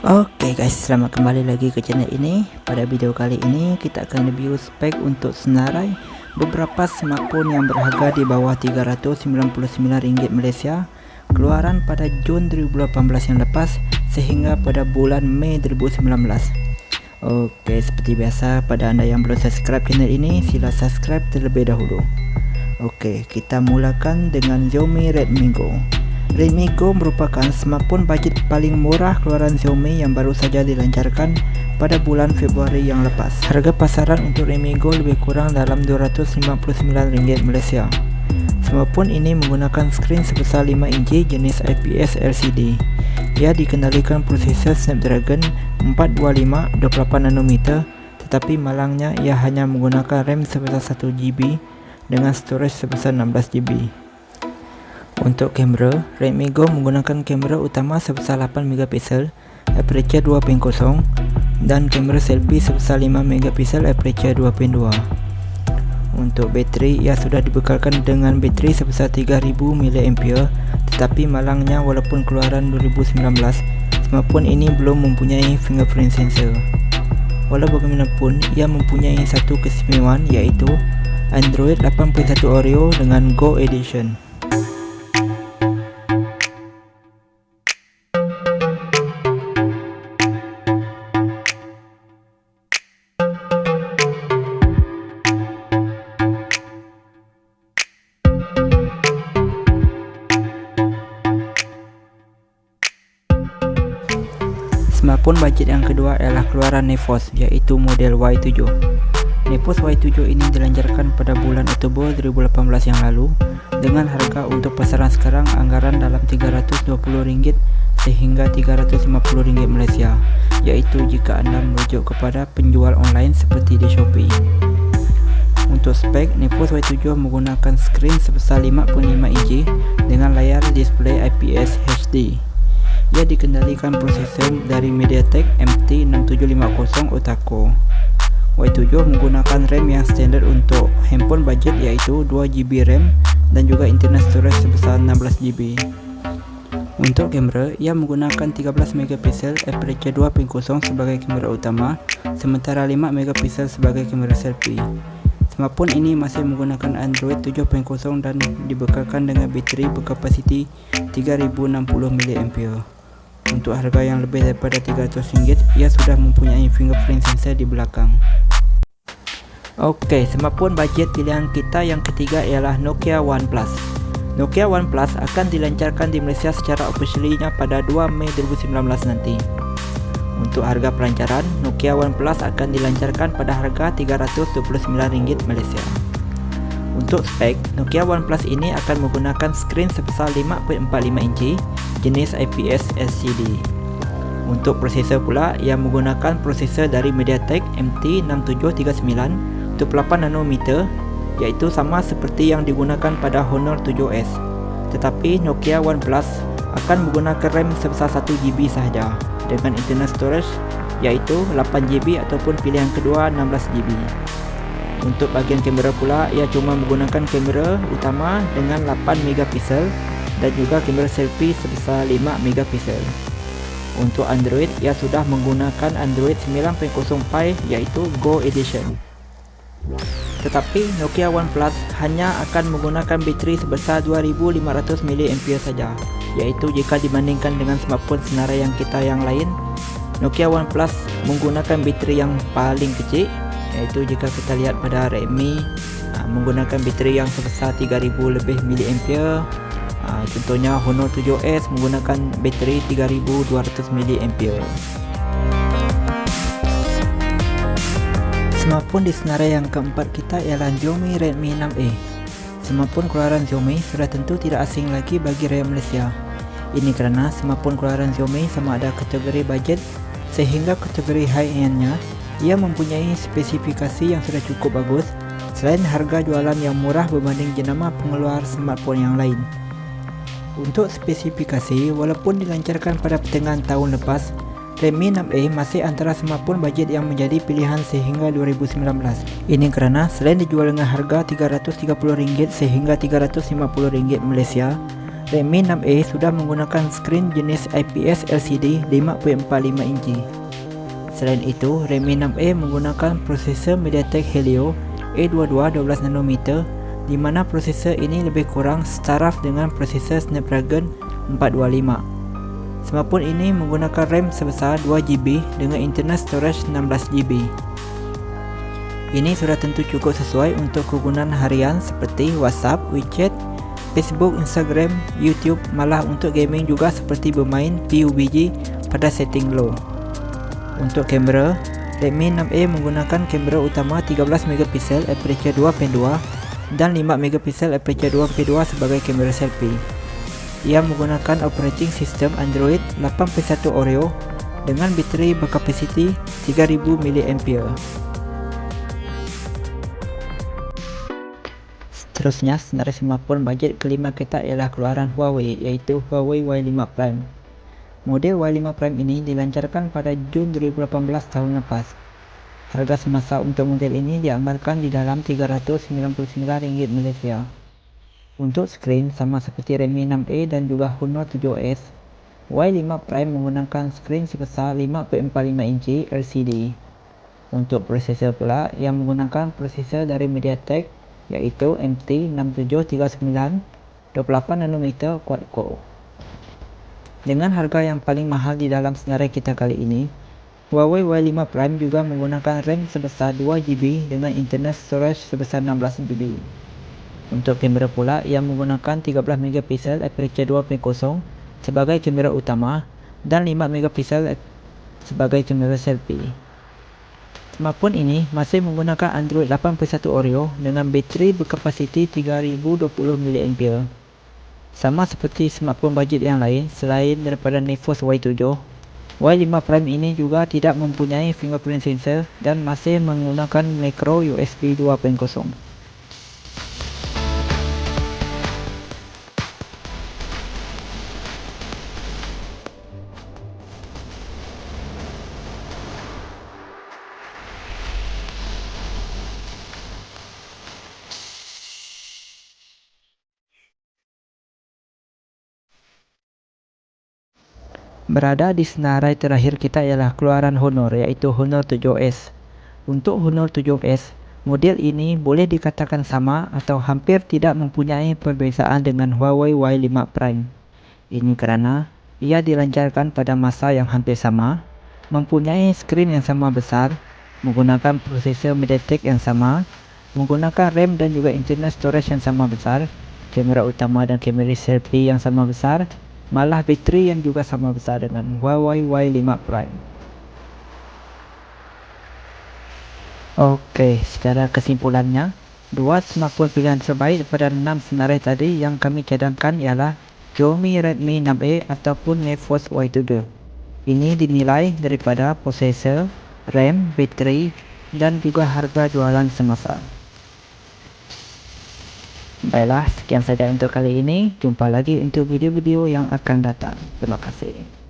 Oke guys, selamat kembali lagi ke channel ini. Pada video kali ini kita akan review spek untuk senarai beberapa smartphone yang berharga di bawah Rp399 Malaysia, keluaran pada Jun 2018 yang lepas sehingga pada bulan Mei 2019. Oke, seperti biasa, pada anda yang belum subscribe channel ini, sila subscribe terlebih dahulu. Oke, kita mulakan dengan Xiaomi Redmi Go. Redmi Go merupakan smartphone budget paling murah keluaran Xiaomi yang baru saja dilancarkan pada bulan Februari yang lepas. Harga pasaran untuk Redmi Go lebih kurang dalam Rp299 Malaysia. Smartphone ini menggunakan skrin sebesar 5 inci jenis IPS LCD. Ia dikendalikan prosesor Snapdragon 425 28nm, tetapi malangnya ia hanya menggunakan RAM sebesar 1GB dengan storage sebesar 16GB. Untuk kamera, Redmi Go menggunakan kamera utama sebesar 8MP, aperture 2.0 dan kamera selfie sebesar 5MP, aperture 2.2. Untuk bateri, ia sudah dibekalkan dengan bateri sebesar 3000 mAh, tetapi malangnya walaupun keluaran 2019, smartphone ini belum mempunyai fingerprint sensor. Walau bagaimanapun, ia mempunyai satu keistimewaan, yaitu Android 8.1 Oreo dengan Go Edition. Smartphone budget yang kedua adalah keluaran Nefos, yaitu model Y7. Nefos Y7 ini dilancarkan pada bulan Oktober 2018 yang lalu dengan harga untuk pasaran sekarang anggaran dalam Rp320 sehingga Rp350 Malaysia, yaitu jika anda merujuk kepada penjual online seperti di Shopee. Untuk spek, Nefos Y7 menggunakan skrin sebesar 5.5 inci dengan layar display IPS HD. Ia dikendalikan prosesor dari MediaTek MT6750 Octa-core. Y7 menggunakan RAM yang standard untuk handphone budget, yaitu 2GB RAM dan juga internal storage sebesar 16GB. Untuk kamera, ia menggunakan 13MP aperture 2.0 sebagai kamera utama, sementara 5MP sebagai kamera selfie. Smartphone ini masih menggunakan Android 7.0 dan dibekalkan dengan bateri berkapasiti 3060 mAh. Untuk harga yang lebih daripada Rp300, ia sudah mempunyai fingerprint sensor di belakang. Oke, smartphone budget pilihan kita yang ketiga ialah Nokia OnePlus. Nokia OnePlus akan dilancarkan di Malaysia secara officialnya pada 2 Mei 2019 nanti. Untuk harga pelancaran, Nokia OnePlus akan dilancarkan pada harga Rp329 Malaysia. Untuk spek, Nokia OnePlus ini akan menggunakan skrin sebesar 5.45 inci jenis IPS LCD. Untuk prosesor pula, ia menggunakan prosesor dari MediaTek MT6739 28nm, yaitu sama seperti yang digunakan pada Honor 7S. Tetapi Nokia OnePlus akan menggunakan RAM sebesar 1GB sahaja dengan internal storage yaitu 8GB ataupun pilihan kedua 16GB. Untuk bahagian kamera pula, ia cuma menggunakan kamera utama dengan 8MP dan juga kamera selfie sebesar 5MP. Untuk Android, ia sudah menggunakan Android 9.0 Pie yaitu Go Edition. Tetapi Nokia OnePlus hanya akan menggunakan bateri sebesar 2500 mAh saja, yaitu jika dibandingkan dengan smartphone senarai yang kita yang lain, Nokia OnePlus menggunakan bateri yang paling kecil, yaitu jika kita lihat pada Redmi menggunakan bateri yang sebesar 3000 lebih mAh. Contohnya Honor 7S menggunakan bateri 3200 mAh. Smartphone di senarai yang keempat kita ialah Xiaomi Redmi 6A. Smartphone keluaran Xiaomi sudah tentu tidak asing lagi bagi rakyat Malaysia. Ini kerana smartphone keluaran Xiaomi sama ada kategori budget sehingga kategori high-end-nya ia mempunyai spesifikasi yang sudah cukup bagus selain harga jualan yang murah berbanding jenama pengeluar smartphone yang lain. Untuk spesifikasi, walaupun dilancarkan pada pertengahan tahun lepas, Redmi 6A masih antara smartphone budget yang menjadi pilihan sehingga 2019. Ini kerana selain dijual dengan harga Rp330 sehingga Rp350 Malaysia, Redmi 6A sudah menggunakan skrin jenis IPS LCD 5.45 inci. Selain itu, Redmi 6A menggunakan prosesor MediaTek Helio A22 12nm, di mana prosesor ini lebih kurang setaraf dengan prosesor Snapdragon 425. Smartphone ini menggunakan RAM sebesar 2GB dengan internal storage 16GB. Ini sudah tentu cukup sesuai untuk kegunaan harian seperti WhatsApp, WeChat, Facebook, Instagram, YouTube, malah untuk gaming juga seperti bermain PUBG pada setting low. Untuk kamera, Redmi 6A menggunakan kamera utama 13MP aperture 2.2 dan 5MP aperture 2.2 sebagai kamera selfie. Ia menggunakan operating system Android 8.1 Oreo dengan bateri berkapasiti 3000 mAh. Seterusnya, senarai smartphone bajet kelima kita ialah keluaran Huawei, iaitu Huawei Y5 Prime. Model Y5 Prime ini dilancarkan pada Jun 2018 tahun lepas. Harga semasa untuk model ini dianggarkan di dalam RM399 Malaysia. Untuk skrin, sama seperti Redmi 6A dan juga Honor 7S, Y5 Prime menggunakan skrin sebesar 5.45 inci LCD. Untuk prosesor pula, yang menggunakan prosesor dari MediaTek yaitu MT6739 28nm quad-core. Dengan harga yang paling mahal di dalam senarai kita kali ini, Huawei Y5 Prime juga menggunakan RAM sebesar 2GB dengan internal storage sebesar 16GB. Untuk kamera pula, ia menggunakan 13MP aperture 2.0 sebagai kamera utama dan 5MP sebagai kamera selfie. Smartphone ini masih menggunakan Android 8.1 Oreo dengan bateri berkapasiti 3020 mAh. Sama seperti smartphone bajet yang lain selain daripada Nexus Y7, Y5 Prime ini juga tidak mempunyai fingerprint sensor dan masih menggunakan micro USB 2.0. Berada di senarai terakhir kita ialah keluaran Honor, yaitu Honor 7S. Untuk Honor 7S, model ini boleh dikatakan sama atau hampir tidak mempunyai perbezaan dengan Huawei Y5 Prime. Ini kerana ia dilancarkan pada masa yang hampir sama, mempunyai skrin yang sama besar, menggunakan prosesor MediaTek yang sama, menggunakan RAM dan juga internal storage yang sama besar, kamera utama dan kamera selfie yang sama besar, malah bateri yang juga sama besar dengan Huawei Y5 Prime. Oke, secara kesimpulannya, dua smartphone pilihan terbaik daripada 6 senarai tadi yang kami cadangkan ialah Xiaomi Redmi 6A ataupun Nexus Y7. Ini dinilai daripada prosesor, RAM, bateri dan juga harga jualan semasa. Baiklah, sekian saja untuk kali ini. Jumpa lagi untuk video-video yang akan datang. Terima kasih.